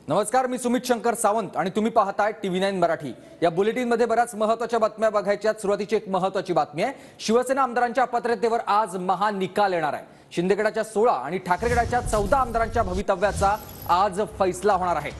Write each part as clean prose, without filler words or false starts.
नमस्कार, मी सुमित शंकर सावंत आणि तुम्ही पाहताय TV9 मराठी। या बुलेटिनमध्ये बऱ्याच महत्त्वाच्या बातम्या बघायच्या। सुरुवातीची एक महत्त्वाची बातमी आहे, शिवसेना आमदारांच्या अपात्रतेवर आज महानिकाल येणार आहे। शिंदेगडाच्या 16 आणि ठाकरेगडाच्या 14 आमदारांच्या भवितव्याचा आज फैसला होणार आहे।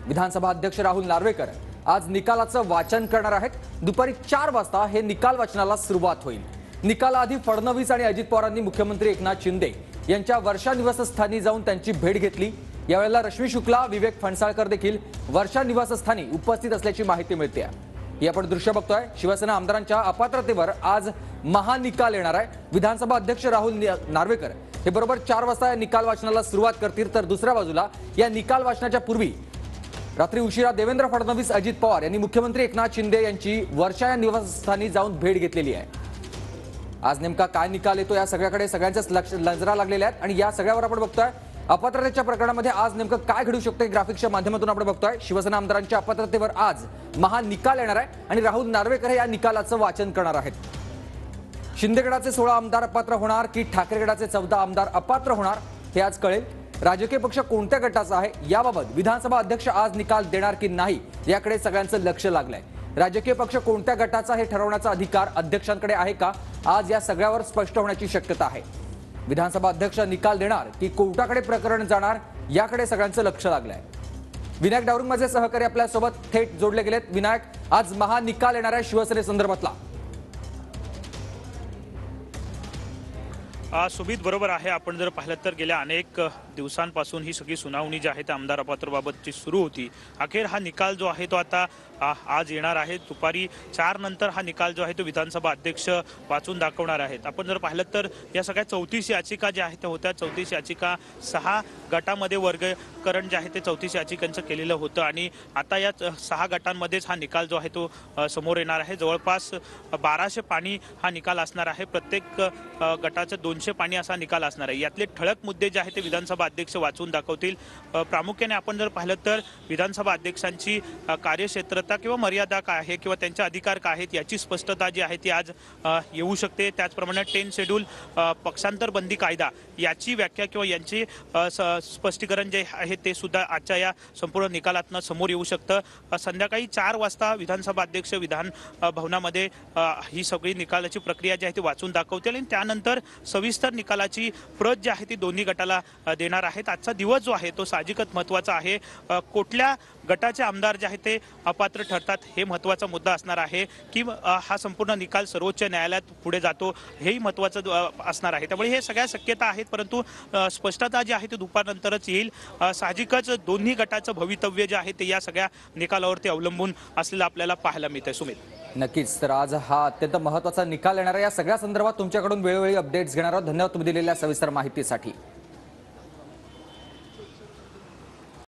विधानसभा अध्यक्ष राहुल नार्वेकर आज निकालाचं वाचन करणार आहेत। दुपारी 4 वाजता हे निकाल वाचनाला सुरुवात होईल। निकालाआधी फडणवीस आणि अजित पवारांनी मुख्यमंत्री एकनाथ शिंदे यांच्या वर्षा निवासस्थानी जाऊन त्यांची भेट घेतली। यावेळेला रश्मी शुक्ला, विवेक फणसाळकर देखील वर्षा निवासस्थानी उपस्थित असल्याची माहिती मिळते आहे। ही आपण दृश्य बघतोय। शिवसेना आमदारांच्या अपात्रतेवर आज महानिकाल येणार आहे। विधानसभा अध्यक्ष राहुल नार्वेकर हे बरोबर 4 वाजता या निकाल वाचनाला सुरुवात करतील, तर दुसऱ्या बाजूला या निकाल वाचनाच्या पूर्वी रात्री उशिरा देवेंद्र फडणवीस, अजित पवार यांनी मुख्यमंत्री एकनाथ शिंदे यांची वर्षा या निवासस्थानी जाऊन भेट घेतलेली आहे। आज नेमका काय निकाल येतो या सगळ्याकडे सगळ्यांच्याच नजरा लागलेल्या आहेत आणि या सगळ्यावर आपण बघतोय अपात्रतेच्या प्रकरणामध्ये आज नेमकं काय घडू शकते ग्राफिक्सच्या माध्यमातून आपण बघतोय। शिवसेना आमदारांच्या अपात्रतेवर आज महानिकाल येणार आहे आणि राहुल नार्वेकर या निकालाचं वाचन करणार आहेत। शिंदेगडाचे 16 आमदार अपात्र होणार की ठाकरेगडाचे 14 आमदार अपात्र होणार हे आज कळेल। राजकीय पक्ष कोणत्या गटाचा आहे याबाबत विधानसभा अध्यक्ष आज निकाल देणार की नाही याकडे सगळ्यांचं लक्ष लागलंय। राजकीय पक्ष कोणत्या गटाचा हे ठरवण्याचा अधिकार अध्यक्षांकडे आहे का, आज या सगळ्यावर स्पष्ट होण्याची शक्यता आहे। विधानसभा अध्यक्ष निकाल देणार की कोर्टाकडे प्रकरण जाणार याकडे सगळ्यांचं लक्ष लागलंय। विनायक डावरुंग माझे सहकारी आपल्या सोबत थेट जोडले गेलेत। विनायक, आज महानिकाल येणार आहे शिवसेनेसंदर्भातला। सुमित, बरोबर आहे। आपण जर पाहिलं तर गेल्या अनेक दिवसांपासून ही सगळी सुनावणी जी आहे ते आमदार अपात्रबाबतची सुरू होती। अखेर हा निकाल जो आहे तो आता आज येणार आहे। दुपारी 4 नंतर हा निकाल जो आहे तो विधानसभा अध्यक्ष वाचून दाखवणार आहेत। आपण जर पाहिलं तर या सगळ्या 34 याचिका ज्या आहेत त्या होत्या। 34 याचिका 6 गटामध्ये वर्गीकरण जे आहे ते 34 याचिकांचं केलेलं होतं आणि आता या 6 गटांमध्येच हा निकाल जो आहे तो समोर येणार आहे। जवळपास 1200 पाणी हा निकाल असणार आहे। प्रत्येक गटाचे 200 पाणी असा निकाल असणार आहे। यातले ठळक मुद्दे जे आहेत ते विधानसभा अध्यक्ष वाचून दाखवतील। प्रामुख्याने आपण जर पाहिलं तर विधानसभा अध्यक्षांची कार्यक्षेत्रता किंवा मर्यादा काय आहे किंवा त्यांचे अधिकार काय आहेत याची स्पष्टता जी आहे ती आज येऊ शकते। त्याचप्रमाणे 10 शेड्यूल पक्षांतर बंदी कायदा याची व्याख्या किंवा यांचे स्पष्टीकरण जे आहे ते सुद्धा आजच्या या संपूर्ण निकालातनं समोर येऊ शकतं। संध्याकाळी 4 वाजता विधानसभा अध्यक्ष विधान भवनामध्ये ही सगळी निकालाची प्रक्रिया जी आहे ती वाचून दाखवतील आणि त्यानंतर सविस्तर निकालाची प्रत जी आहे ती दोन्ही गटाला देणार आहेत। आजचा दिवस जो आहे तो साहजिकच महत्त्वाचा आहे। कुठल्या गटाचे आमदार जे आहेत ते अपात्र ठरतात हे महत्त्वाचा मुद्दा असणार आहे की हा संपूर्ण निकाल सर्वोच्च न्यायालयात पुढे जातो हेही महत्त्वाचं असणार आहे। त्यामुळे हे सगळ्या शक्यता आहेत, परंतु स्पष्टता जी आहे ती दुपारनंतरच येईल। साहजिकच दोन्ही गटाचं भवितव्य जे आहे ते या सगळ्या निकालावरती अवलंबून असलेलं आपल्याला पाहायला मिळतंय। सुमित, नक्कीच, तर आज हा अत्यंत महत्त्वाचा निकाल येणार आहे। या सगळ्या संदर्भात तुमच्याकडून वेळोवेळी अपडेट्स घेणार आहोत। धन्यवाद तुम्ही दिलेल्या सविस्तर माहितीसाठी।